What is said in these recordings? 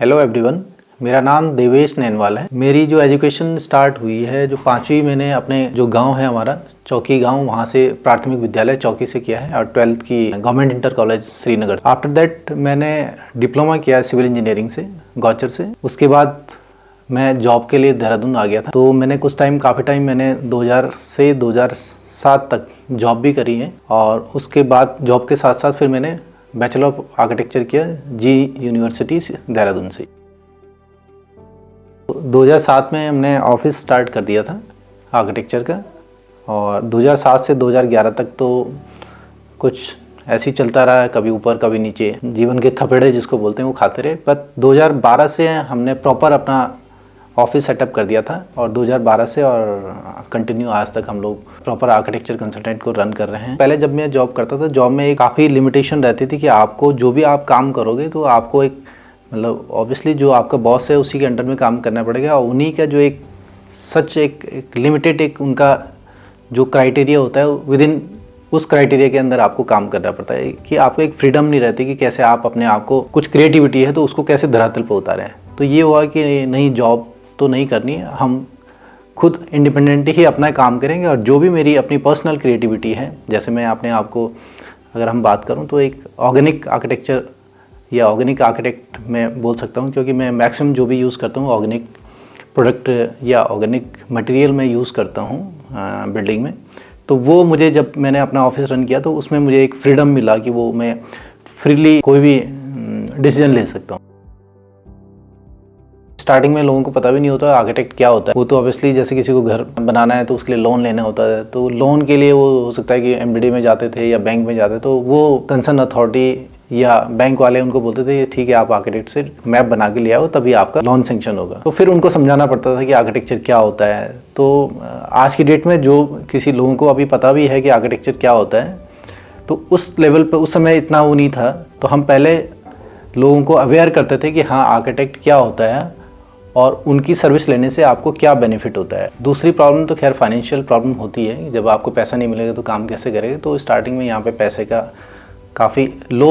Hello everyone, मेरा नाम देवेश नैनवाल है। मेरी जो एजुकेशन स्टार्ट हुई है, जो 5वीं मैंने अपने जो गांव है हमारा चौकी गांव, वहाँ से प्राथमिक विद्यालय चौकी से किया है और 12th की government inter college Srinagar. After that मैंने डिप्लोमा किया सिविल इंजीनियरिंग से गौचर से। उसके बाद मैं जॉब के लिए देहरादून आ गया था। तो मैंने कुछ टाइम काफ़ी टाइम मैंने 2000 से 2007 तक जॉब भी करी है और उसके बाद जॉब के साथ साथ फिर मैंने बैचलर ऑफ आर्किटेक्चर किया जी यूनिवर्सिटी देहरादून से। 2007 में हमने ऑफिस स्टार्ट कर दिया था आर्किटेक्चर का और 2007 से 2011 तक तो कुछ ऐसे ही चलता रहा, कभी ऊपर कभी नीचे, जीवन के थपेड़े जिसको बोलते हैं वो खाते रहे। पर 2012 से हमने प्रॉपर अपना ऑफिस सेटअप कर दिया था और 2012 से और कंटिन्यू आज तक हम लोग प्रॉपर आर्किटेक्चर कंसल्टेंट को रन कर रहे हैं। पहले जब मैं जॉब करता था, जॉब में काफ़ी लिमिटेशन रहती थी कि आपको जो भी आप काम करोगे तो आपको एक मतलब ऑब्वियसली जो आपका बॉस है उसी के अंडर में काम करना पड़ेगा और उन्हीं का जो एक सच एक लिमिटेड एक उनका जो क्राइटेरिया होता है विद इन उस क्राइटेरिया के अंदर आपको काम करना पड़ता है कि आपको एक फ्रीडम नहीं रहती कि कैसे आप अपने आप को, कुछ क्रिएटिविटी है तो उसको कैसे धरातल पर उतारें। तो ये हुआ कि नहीं, जॉब तो नहीं करनी है, हम खुद इंडिपेंडेंट ही अपना काम करेंगे और जो भी मेरी अपनी पर्सनल क्रिएटिविटी है, जैसे मैं अपने आप को अगर हम बात करूं तो एक ऑर्गेनिक आर्किटेक्चर या ऑर्गेनिक आर्किटेक्ट मैं बोल सकता हूं, क्योंकि मैं मैक्सिमम जो भी यूज़ करता हूं ऑर्गेनिक प्रोडक्ट या ऑर्गेनिक मटेरियल में यूज़ करता हूं बिल्डिंग में। तो वो मुझे जब मैंने अपना ऑफिस रन किया तो उसमें मुझे एक फ्रीडम मिला कि वो मैं फ्रीली कोई भी डिसीजन ले सकता हूँ। स्टार्टिंग में लोगों को पता भी नहीं होता आर्किटेक्ट क्या होता है। वो तो ऑब्वियसली जैसे किसी को घर बनाना है तो उसके लिए लोन लेना होता है, तो लोन के लिए वो हो सकता है कि एमडीडी में जाते थे या बैंक में जाते, तो वो कंसर्न अथॉरिटी या बैंक वाले उनको बोलते थे ठीक है आप आर्किटेक्ट से मैप बना के ले आओ तभी आपका लोन सेंक्शन होगा। तो फिर उनको समझाना पड़ता था कि आर्किटेक्चर क्या होता है। तो आज की डेट में जो किसी लोगों को अभी पता भी है कि आर्किटेक्चर क्या होता है, तो उस लेवल पर उस समय इतना वो नहीं था। तो हम पहले लोगों को अवेयर करते थे कि हाँ आर्किटेक्ट क्या होता है और उनकी सर्विस लेने से आपको क्या बेनिफिट होता है। दूसरी प्रॉब्लम तो खैर फाइनेंशियल प्रॉब्लम होती है, जब आपको पैसा नहीं मिलेगा तो काम कैसे करेंगे। तो स्टार्टिंग में यहाँ पे पैसे का काफ़ी लो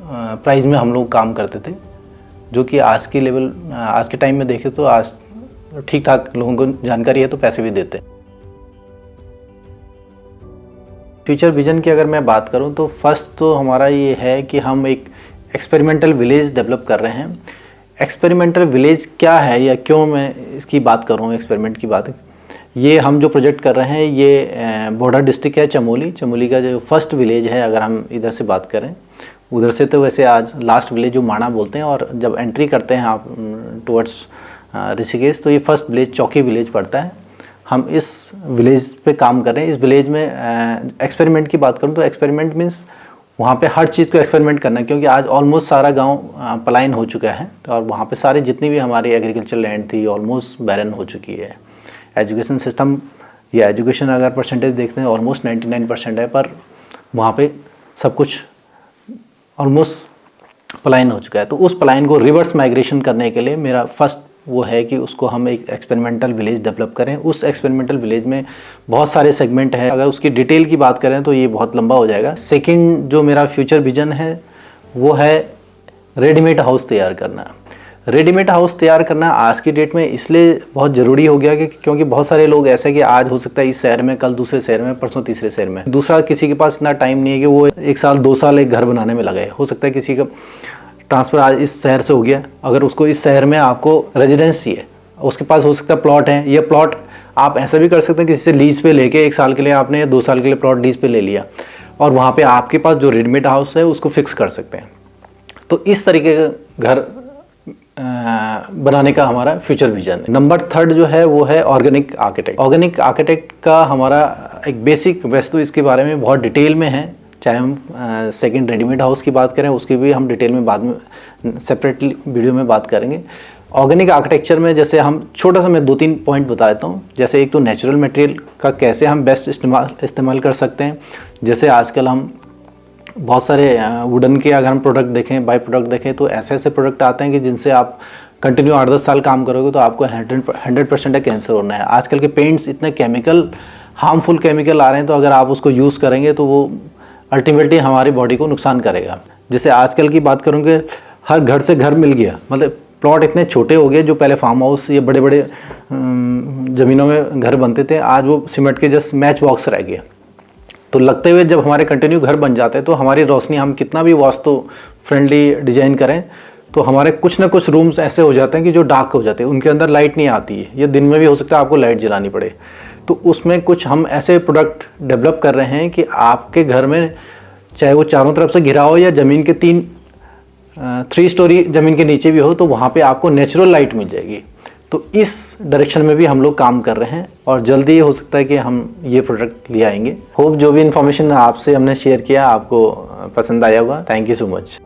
प्राइस में हम लोग काम करते थे, जो कि आज के लेवल आज के टाइम में देखें तो आज ठीक ठाक लोगों को जानकारी है तो पैसे भी देते हैं। फ्यूचर विजन की अगर मैं बात करूँ तो फर्स्ट तो हमारा ये है कि हम एक एक्सपेरिमेंटल विलेज डेवलप कर रहे हैं। एक्सपेरिमेंटल विलेज क्या है या क्यों मैं इसकी बात कर रहा हूँ, एक्सपेरिमेंट की बात है, ये हम जो प्रोजेक्ट कर रहे हैं ये बॉर्डर डिस्ट्रिक्ट है चमोली का जो फर्स्ट विलेज है। अगर हम इधर से बात करें, उधर से तो वैसे आज लास्ट विलेज जो माणा बोलते हैं, और जब एंट्री करते हैं आप टुवर्ड्स ऋषिकेश तो ये फर्स्ट विलेज चौकी विलेज पड़ता है। हम इस विलेज पे काम कर रहे हैं। इस विलेज में एक्सपेरिमेंट की बात करूँ तो एक्सपेरिमेंट मीन्स वहाँ पे हर चीज़ को एक्सपेरिमेंट करना है, क्योंकि आज ऑलमोस्ट सारा गांव पलायन हो चुका है और वहाँ पे सारे जितनी भी हमारी एग्रीकल्चर लैंड थी ऑलमोस्ट बैरन हो चुकी है। एजुकेशन सिस्टम या एजुकेशन अगर परसेंटेज देखते हैं ऑलमोस्ट 99% है, पर वहाँ पे सब कुछ ऑलमोस्ट पलायन हो चुका है। तो उस पलायन को रिवर्स माइग्रेशन करने के लिए मेरा फर्स्ट वो है कि उसको हम एक एक्सपेरिमेंटल विलेज डेवलप करें। उस एक्सपेरिमेंटल विलेज में बहुत सारे सेगमेंट हैं, अगर उसकी डिटेल की बात करें तो ये बहुत लंबा हो जाएगा। सेकंड जो मेरा फ्यूचर विजन है वो है रेडीमेड हाउस तैयार करना। रेडीमेड हाउस तैयार करना आज की डेट में इसलिए बहुत ज़रूरी हो गया कि क्योंकि बहुत सारे लोग ऐसे कि आज हो सकता है इस शहर में, कल दूसरे शहर में, परसों तीसरे शहर में, दूसरा किसी के पास इतना टाइम नहीं है कि वो 1 साल 2 साल एक घर बनाने में लगाए। हो सकता है किसी का ट्रांसफ़र आज इस शहर से हो गया, अगर उसको इस शहर में आपको रेजिडेंस चाहिए, उसके पास हो सकता है प्लॉट है। ये प्लॉट आप ऐसा भी कर सकते हैं किसी से लीज पे लेके 1 साल के लिए आपने 2 साल के लिए प्लॉट लीज पे ले लिया और वहाँ पे आपके पास जो रेडीमेड हाउस है उसको फिक्स कर सकते हैं। तो इस तरीके का घर बनाने का हमारा फ्यूचर विजन है। नंबर 3 जो है वो है ऑर्गेनिक आर्किटेक्ट। ऑर्गेनिक आर्किटेक्ट का हमारा एक बेसिक, वैसे तो इसके बारे में बहुत डिटेल में है, चाहे हम सेकंड रेडीमेड हाउस की बात करें उसकी भी हम डिटेल में बाद में सेपरेटली वीडियो में बात करेंगे। ऑर्गेनिक आर्किटेक्चर में जैसे हम छोटा सा मैं 2-3 पॉइंट बता देता हूँ। जैसे एक तो नेचुरल मटेरियल का कैसे हम बेस्ट इस्तेमाल कर सकते हैं। जैसे आजकल हम बहुत सारे वुडन के अगर हम प्रोडक्ट देखें, बाई प्रोडक्ट देखें, तो ऐसे ऐसे प्रोडक्ट आते हैं कि जिनसे आप कंटिन्यू 8-10 साल काम करोगे तो आपको 100% कैंसर होना है। आजकल के पेंट्स इतने हार्मफुल केमिकल आ रहे हैं, तो अगर आप उसको यूज़ करेंगे तो वो अल्टीमेटली हमारी बॉडी को नुकसान करेगा। जैसे आजकल की बात करूँगे हर घर से घर मिल गया, मतलब प्लॉट इतने छोटे हो गए, जो पहले फार्म हाउस या बड़े बड़े ज़मीनों में घर बनते थे, आज वो सीमेंट के जस्ट मैच बॉक्स रह गया। तो लगते हुए जब हमारे कंटिन्यू घर बन जाते हैं तो हमारी रोशनी, हम कितना भी वास्तु फ्रेंडली डिज़ाइन करें तो हमारे कुछ ना कुछ रूम्स ऐसे हो जाते हैं कि जो डार्क हो जाते हैं, उनके अंदर लाइट नहीं आती है, या दिन में भी हो सकता है आपको लाइट जलानी पड़े। तो उसमें कुछ हम ऐसे प्रोडक्ट डेवलप कर रहे हैं कि आपके घर में चाहे वो चारों तरफ से घिरा हो या ज़मीन के 3 स्टोरी ज़मीन के नीचे भी हो, तो वहाँ पे आपको नेचुरल लाइट मिल जाएगी। तो इस डायरेक्शन में भी हम लोग काम कर रहे हैं और जल्दी ये हो सकता है कि हम ये प्रोडक्ट ले आएंगे। होप जो भी इन्फॉर्मेशन आपसे हमने शेयर किया आपको पसंद आया होगा। Thank you so much.